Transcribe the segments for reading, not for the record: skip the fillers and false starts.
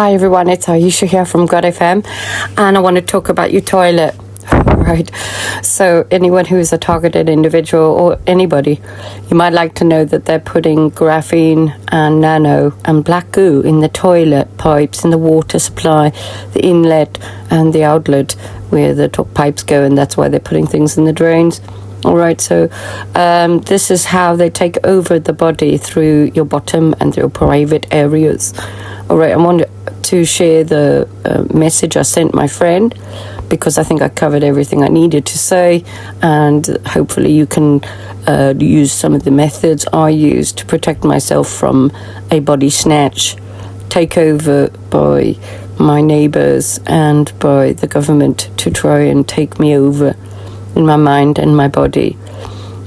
Hi everyone, it's Aisha here from God FM, and I want to talk about your toilet. Right, so anyone who is a targeted individual or anybody, you might like to know that they're putting graphene and nano and black goo in the toilet pipes, in the water supply, the inlet and the outlet where the top pipes go, and that's why they're putting things in the drains. All right, so this is how they take over the body through your bottom and your private areas. All right, I wanted to share the message I sent my friend because I think I covered everything I needed to say, and hopefully you can use some of the methods I use to protect myself from a body snatch takeover by my neighbors and by the government to try and take me over in my mind and my body.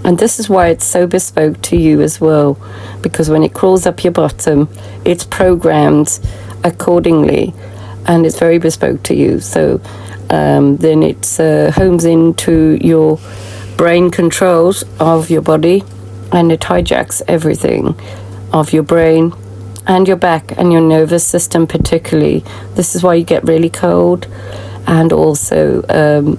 And this is why it's so bespoke to you as well, because when it crawls up your bottom, it's programmed accordingly and it's very bespoke to you. So then it homes into your brain controls of your body, and it hijacks everything of your brain and your back and your nervous system particularly. This is why you get really cold, and also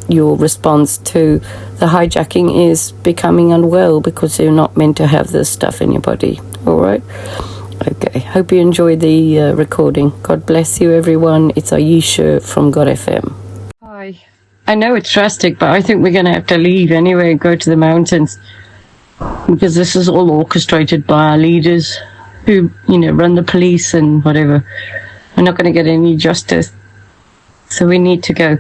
your response to the hijacking is becoming unwell because you're not meant to have this stuff in your body. All right? Okay, hope you enjoy the recording. God bless you, everyone. It's Aisha from God FM. Hi. I know it's drastic, but I think we're going to have to leave anyway and go to the mountains, because this is all orchestrated by our leaders who, run the police and whatever. We're not going to get any justice. So we need to go.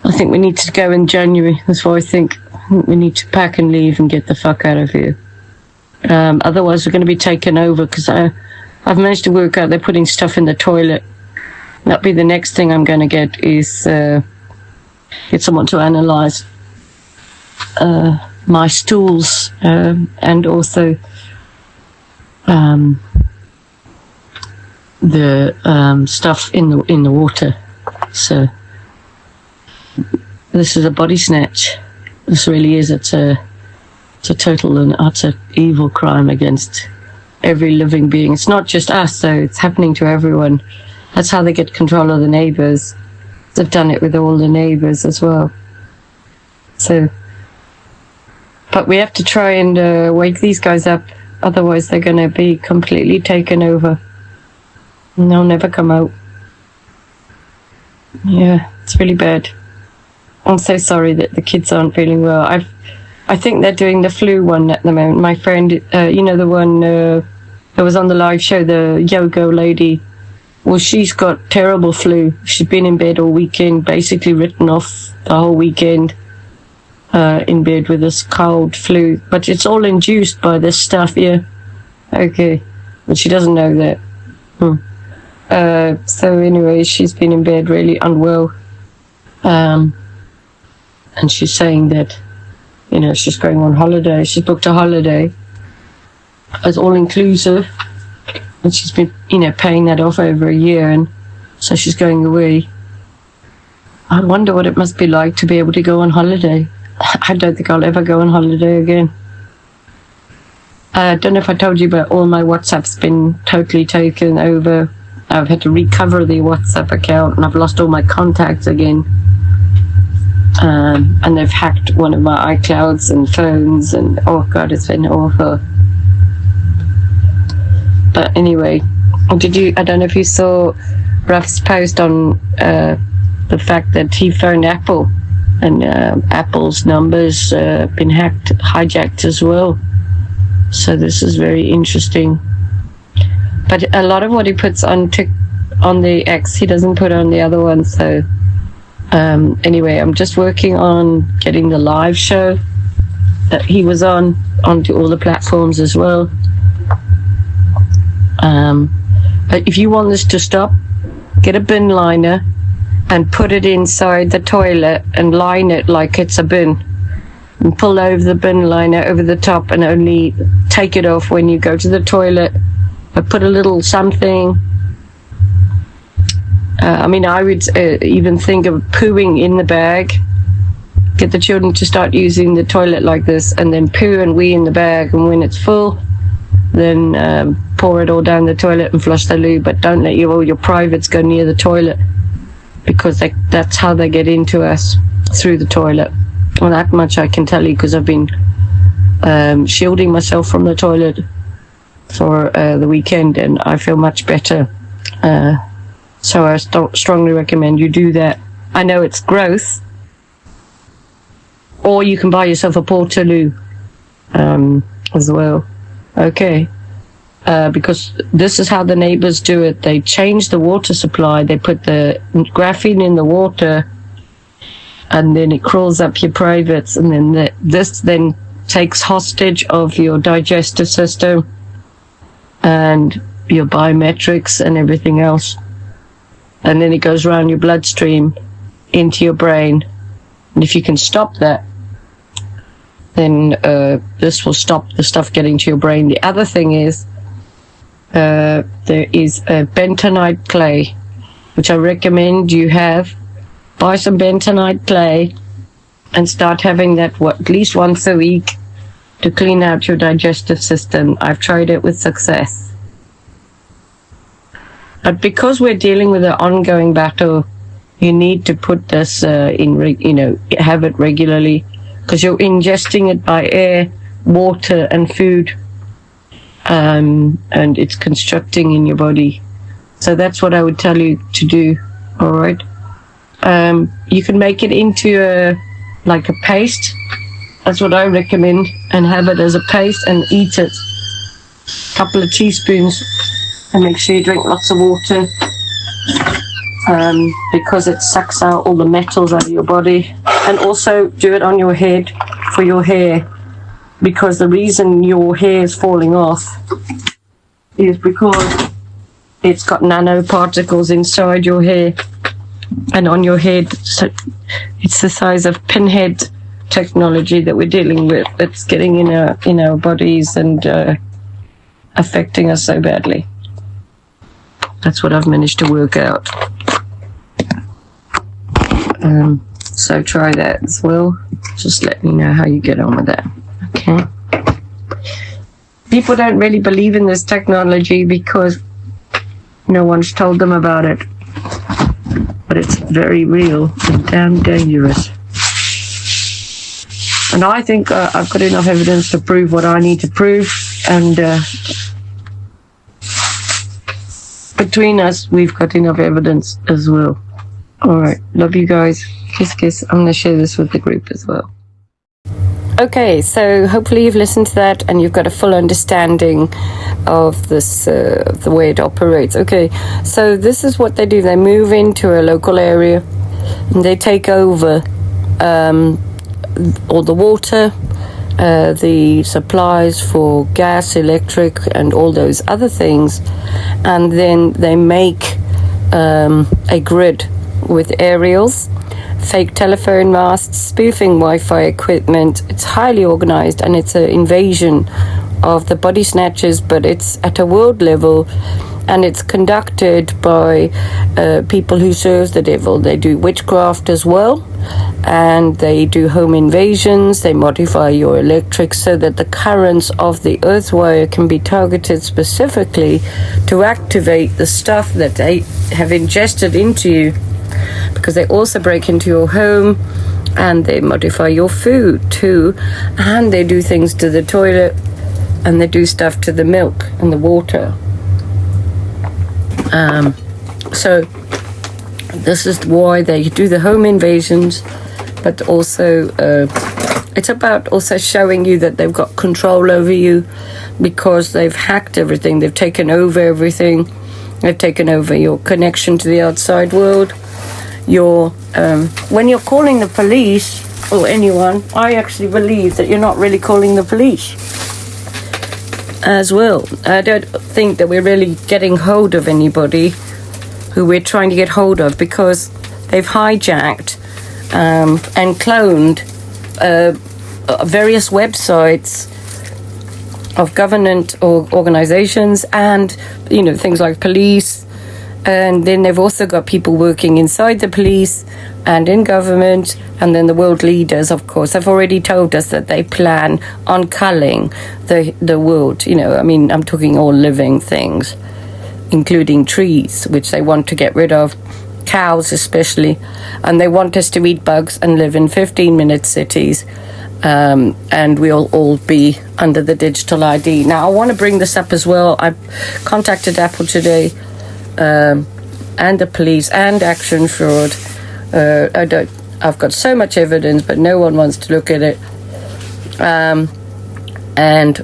I think we need to go in January. That's why I think we need to pack and leave and get the fuck out of here. Otherwise, we're going to be taken over, because I've managed to work out they're putting stuff in the toilet. That'll be the next thing I'm going to get, is get someone to analyze my stools and also the stuff in the water. So this is a body snatch. This really is. It's a total and utter evil crime against every living being. It's not just us, though. It's happening to everyone. That's how they get control of the neighbors. They've done it with all the neighbors as well. So, but we have to try and wake these guys up. Otherwise, they're going to be completely taken over. And they'll never come out. Yeah, it's really bad. I'm so sorry that the kids aren't feeling well. I think they're doing the flu one at the moment. My friend, the one that was on the live show, the yoga lady, well, she's got terrible flu. She's been in bed all weekend, basically written off the whole weekend in bed with this cold flu. But it's all induced by this stuff, yeah. Okay. But she doesn't know that. So anyway, she's been in bed really unwell. And she's saying that, she's going on holiday. She's booked a holiday as all-inclusive. And she's been, paying that off over a year. And so she's going away. I wonder what it must be like to be able to go on holiday. I don't think I'll ever go on holiday again. I don't know if I told you, but all my WhatsApp's been totally taken over. I've had to recover the WhatsApp account, and I've lost all my contacts again. And they've hacked one of my iClouds and phones, and oh God, it's been awful. But anyway, I don't know if you saw Ruff's post on the fact that he phoned Apple, and Apple's numbers been hijacked as well. So this is very interesting. But a lot of what he puts on the X, he doesn't put on the other one. So anyway, I'm just working on getting the live show that he was on onto all the platforms as well. But if you want this to stop, get a bin liner and put it inside the toilet and line it like it's a bin. And pull over the bin liner over the top, and only take it off when you go to the toilet. But put a little something. I would even think of pooing in the bag. Get the children to start using the toilet like this, and then poo and wee in the bag. And when it's full, then pour it all down the toilet and flush the loo, but don't let all your privates go near the toilet, because that's how they get into us, through the toilet. Well, that much I can tell you, because I've been shielding myself from the toilet for the weekend, and I feel much better. So I strongly recommend you do that. I know it's gross, or you can buy yourself a Portaloo as well. Okay. Because this is how the neighbors do it. They change the water supply. They put the graphene in the water, and then it crawls up your privates, and then this then takes hostage of your digestive system and your biometrics and everything else. And then it goes around your bloodstream into your brain. And if you can stop that, then this will stop the stuff getting to your brain. The other thing is, there is a bentonite clay, which I recommend you have. Buy some bentonite clay and start having that at least once a week to clean out your digestive system. I've tried it with success. But because we're dealing with an ongoing battle, you need to put this have it regularly, because you're ingesting it by air, water, and food. And it's constructing in your body. So that's what I would tell you to do. All right. You can make it into a paste. That's what I recommend, and have it as a paste and eat it. A couple of teaspoons, and make sure you drink lots of water, because it sucks out all the metals out of your body. And also do it on your head, for your hair. Because the reason your hair is falling off is because it's got nanoparticles inside your hair and on your head. So it's the size of pinhead technology that we're dealing with. It's getting in our bodies and affecting us so badly. That's what I've managed to work out. So try that as well. Just let me know how you get on with that. Okay. People don't really believe in this technology because no one's told them about it. But it's very real and damn dangerous. And I think I've got enough evidence to prove what I need to prove. And between us, we've got enough evidence as well. Alright, love you guys. Kiss, kiss. I'm going to share this with the group as well. Okay, so hopefully you've listened to that and you've got a full understanding of this, the way it operates. Okay, so this is what they do. They move into a local area and they take over all the water, the supplies for gas, electric, and all those other things. And then they make a grid with aerials, fake telephone masts, spoofing Wi-Fi equipment. It's highly organized, and it's an invasion of the body snatchers, but it's at a world level, and it's conducted by people who serve the devil. They do witchcraft as well, and they do home invasions. They modify your electrics so that the currents of the earth wire can be targeted specifically to activate the stuff that they have ingested into you. Because they also break into your home, and they modify your food too, and they do things to the toilet, and they do stuff to the milk and the water. So this is why they do the home invasions, but also it's about also showing you that they've got control over you, because they've hacked everything. They've taken over everything. They've taken over your connection to the outside world. When you're calling the police or anyone, I actually believe that you're not really calling the police as well. I don't think that we're really getting hold of anybody who we're trying to get hold of, because they've hijacked and cloned various websites of government or organizations, and things like police And then they've also got people working inside the police and in government, and then the world leaders, of course, have already told us that they plan on culling the world. I'm talking all living things, including trees, which they want to get rid of, cows especially, and they want us to eat bugs and live in 15-minute cities, and we'll all be under the digital ID. Now, I want to bring this up as well. I contacted Apple today, and the police and Action Fraud. I've got so much evidence, but no one wants to look at it. And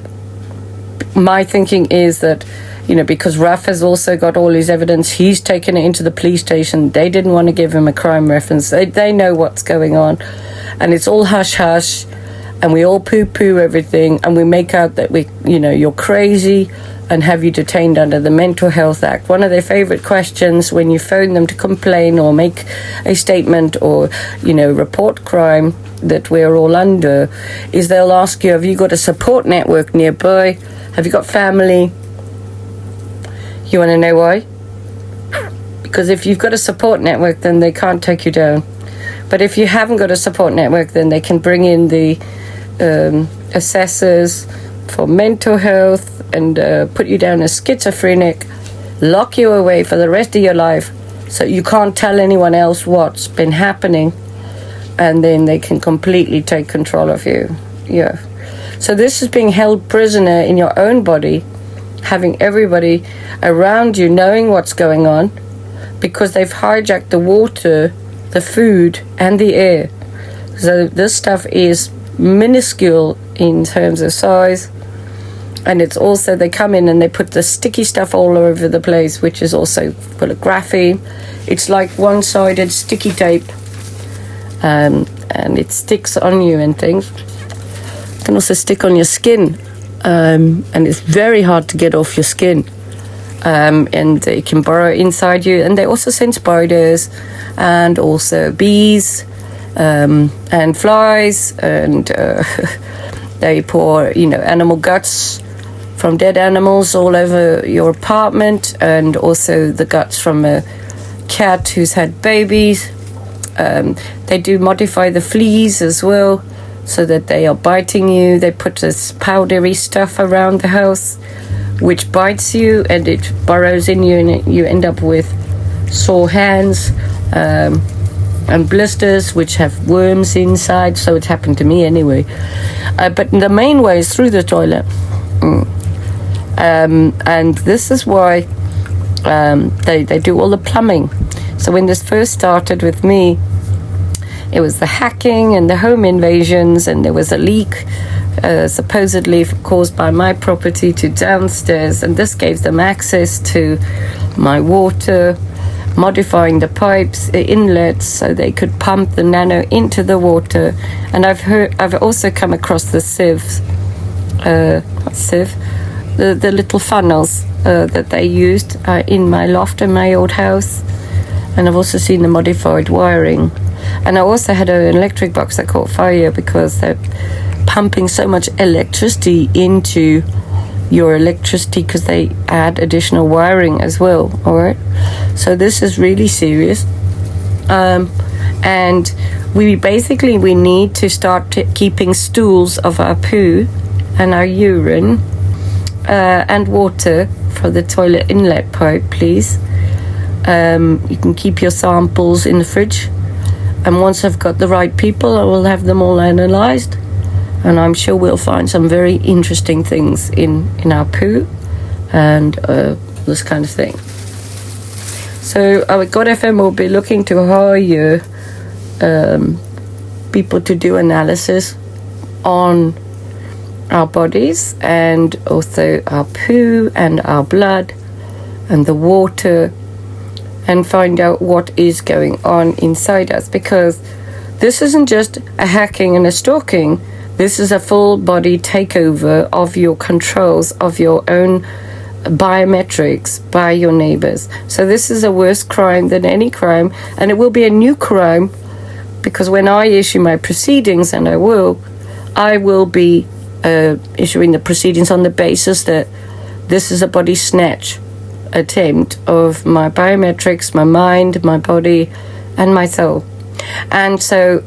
my thinking is that, because Ruff has also got all his evidence, he's taken it into the police station. They didn't want to give him a crime reference. They know what's going on, and it's all hush hush, and we all poo-poo everything, and we make out that you're crazy and have you detained under the Mental Health Act. One of their favorite questions when you phone them to complain or make a statement or, report crime that we're all under, is they'll ask you, have you got a support network nearby? Have you got family? You want to know why? Because if you've got a support network, then they can't take you down. But if you haven't got a support network, then they can bring in the assessors for mental health and put you down as schizophrenic, lock you away for the rest of your life so you can't tell anyone else what's been happening, and then they can completely take control of you. Yeah. So this is being held prisoner in your own body, having everybody around you knowing what's going on, because they've hijacked the water, the food, and the air. So this stuff is minuscule in terms of size. And it's also, they come in and they put the sticky stuff all over the place, which is also full of graphene. It's like one-sided sticky tape, and it sticks on you and things. It can also stick on your skin, and it's very hard to get off your skin. And it can burrow inside you. And they also send spiders and also bees and flies, and they pour, animal guts from dead animals all over your apartment, and also the guts from a cat who's had babies. They do modify the fleas as well, so that they are biting you. They put this powdery stuff around the house, which bites you, and it burrows in you, and you end up with sore hands and blisters, which have worms inside. So it's happened to me anyway. But the main way is through the toilet. And this is why they do all the plumbing. So when this first started with me, it was the hacking and the home invasions, and there was a leak supposedly caused by my property to downstairs, and this gave them access to my water, modifying the pipes, the inlets, so they could pump the nano into the water. And I've also come across the sieves, the little funnels that they used in my loft in my old house. And I've also seen the modified wiring. And I also had an electric box that caught fire because they're pumping so much electricity into your electricity, because they add additional wiring as well. All right, so this is really serious, and we need to start keeping stools of our poo and our urine and water for the toilet inlet pipe, please. You can keep your samples in the fridge, and once I've got the right people, I will have them all analysed, and I'm sure we'll find some very interesting things in our poo and this kind of thing. So our God FM will be looking to hire people to do analysis on our bodies, and also our poo and our blood and the water, and find out what is going on inside us, because this isn't just a hacking and a stalking. This is a full body takeover of your controls, of your own biometrics by your neighbors. So this is a worse crime than any crime, and it will be a new crime, because when I issue my proceedings, and I will be issuing the proceedings on the basis that this is a body snatch attempt of my biometrics, my mind, my body, and my soul. And so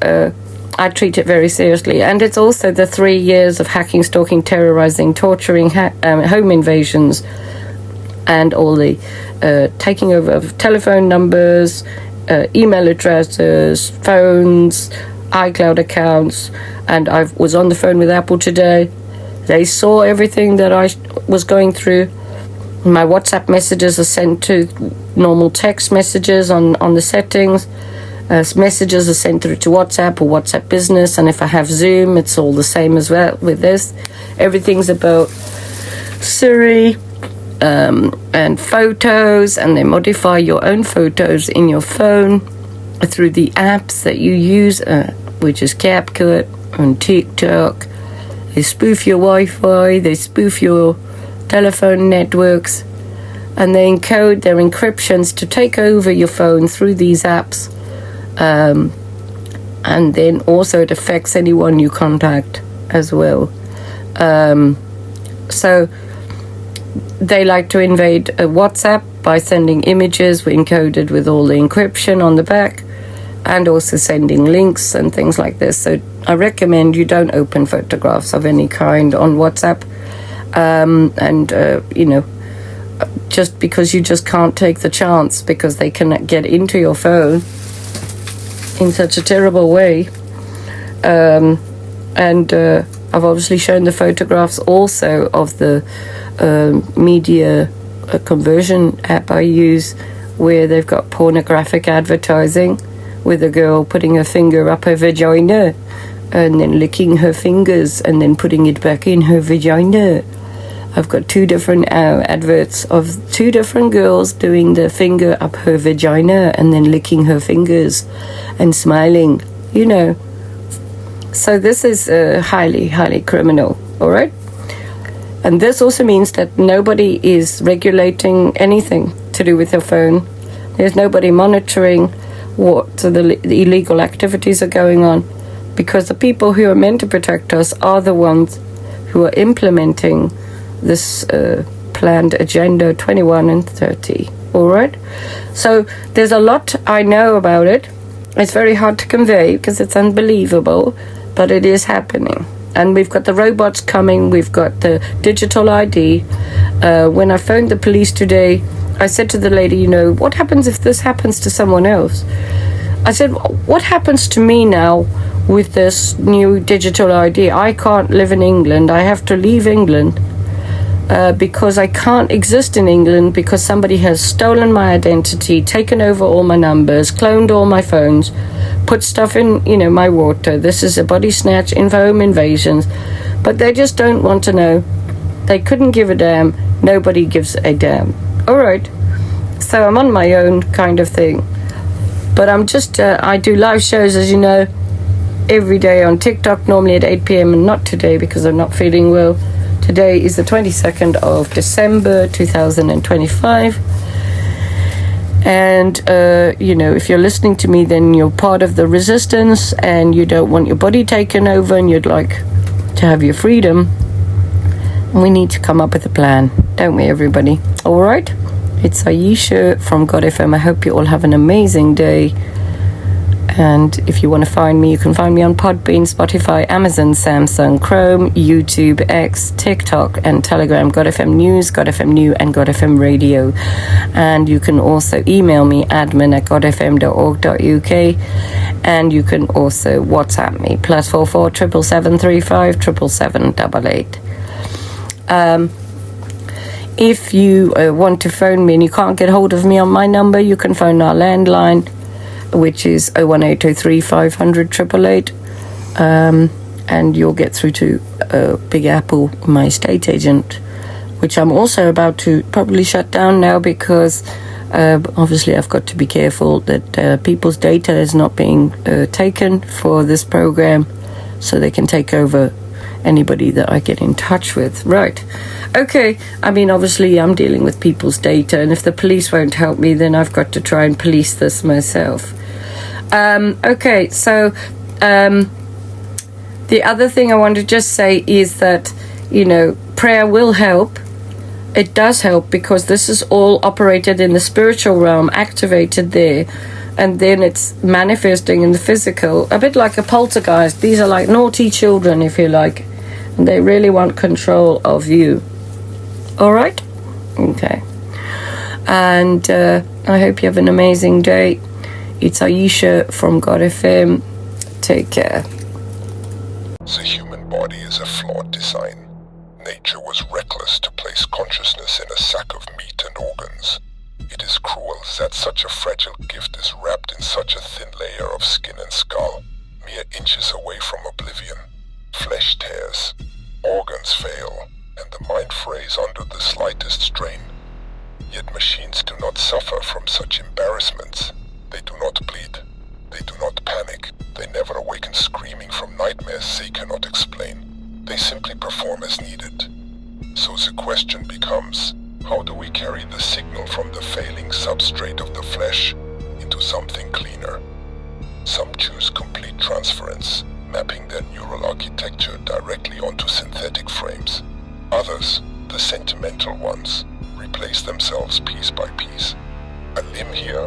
I treat it very seriously. And it's also the 3 years of hacking, stalking, terrorizing, torturing, home invasions, and all the taking over of telephone numbers, email addresses, phones, iCloud accounts. And I was on the phone with Apple today. They saw everything that I was going through. My WhatsApp messages are sent to normal text messages on the settings. Messages are sent through to WhatsApp or WhatsApp Business, and if I have Zoom, it's all the same as well with this. Everything's about Siri and photos, and they modify your own photos in your phone through the apps that you use, which is CapCut and TikTok. They spoof your Wi-Fi, they spoof your telephone networks, and they encode their encryptions to take over your phone through these apps. And then also it affects anyone you contact as well. So they like to invade WhatsApp by sending images encoded with all the encryption on the back, and also sending links and things like this. So I recommend you don't open photographs of any kind on WhatsApp. Just because you just can't take the chance, because they can get into your phone in such a terrible way. I've obviously shown the photographs also of the media conversion app I use, where they've got pornographic advertising with a girl putting her finger up her vagina and then licking her fingers and then putting it back in her vagina. I've got 2 different adverts of 2 different girls doing the finger up her vagina and then licking her fingers and smiling, So this is highly, highly criminal, all right? And this also means that nobody is regulating anything to do with your phone. There's nobody monitoring what the illegal activities are going on, because the people who are meant to protect us are the ones who are implementing this planned Agenda 21 and 30, all right? So there's a lot I know about it. It's very hard to convey because it's unbelievable, but it is happening. And we've got the robots coming, we've got the digital ID. When I phoned the police today, I said to the lady, what happens if this happens to someone else? I said, what happens to me now with this new digital ID? I can't live in England. I have to leave England because I can't exist in England because somebody has stolen my identity, taken over all my numbers, cloned all my phones, put stuff in, my water. This is a body snatch, home invasions. But they just don't want to know. They couldn't give a damn. Nobody gives a damn. All right. So I'm on my own kind of thing. But I'm just, I do live shows, as you know, every day on TikTok, normally at 8 p.m. and not today because I'm not feeling well. Today is the 22nd of December 2025. And, if you're listening to me, then you're part of the resistance and you don't want your body taken over and you'd like to have your freedom. We need to come up with a plan, don't we, everybody? All right? It's Aisha from God FM. I hope you all have an amazing day. And if you want to find me, you can find me on Podbean, Spotify, Amazon, Samsung, Chrome, YouTube, X, TikTok, and Telegram. God FM News, God FM New, and God FM Radio. And you can also email me, admin@godfm.org.uk. And you can also WhatsApp me, +44 777 35 777 88. If you want to phone me and you can't get hold of me on my number, you can phone our landline, which is 01803 500 888, and you'll get through to Big Apple, my estate agent, which I'm also about to probably shut down now because obviously I've got to be careful that people's data is not being taken for this program, so they can take over anybody that I get in touch with. Right. Okay. I mean, obviously I'm dealing with people's data, and if the police won't help me, then I've got to try and police this myself. Okay. So the other thing I want to just say is that, prayer will help. it does help, because this is all operated in the spiritual realm, activated there, and then it's manifesting in the physical, a bit like a poltergeist. These are like naughty children, if you like, and they really want control of you. All right? Okay. And I hope you have an amazing day. It's Aisha from God FM. Take care. The human body is a flawed design. Nature was reckless to place consciousness in a sack of meat and organs. It is cruel that such a fragile gift is wrapped in such a thin layer of skin and skull, mere inches away from oblivion. Flesh tears, organs fail, and the mind frays under the slightest strain. Yet machines do not suffer from such embarrassments. They do not bleed. They do not panic. They never awaken screaming from nightmares they cannot explain. They simply perform as needed. So the question becomes, how do we carry the signal from the failing substrate of the flesh into something cleaner? Some choose complete transference, mapping their neural architecture directly onto synthetic frames. Others, the sentimental ones, replace themselves piece by piece. A limb here,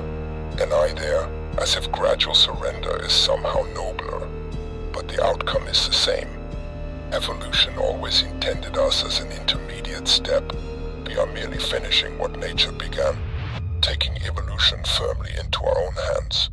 an eye there, as if gradual surrender is somehow nobler. But the outcome is the same. Evolution always intended us as an intermediate step. We are merely finishing what nature began, taking evolution firmly into our own hands.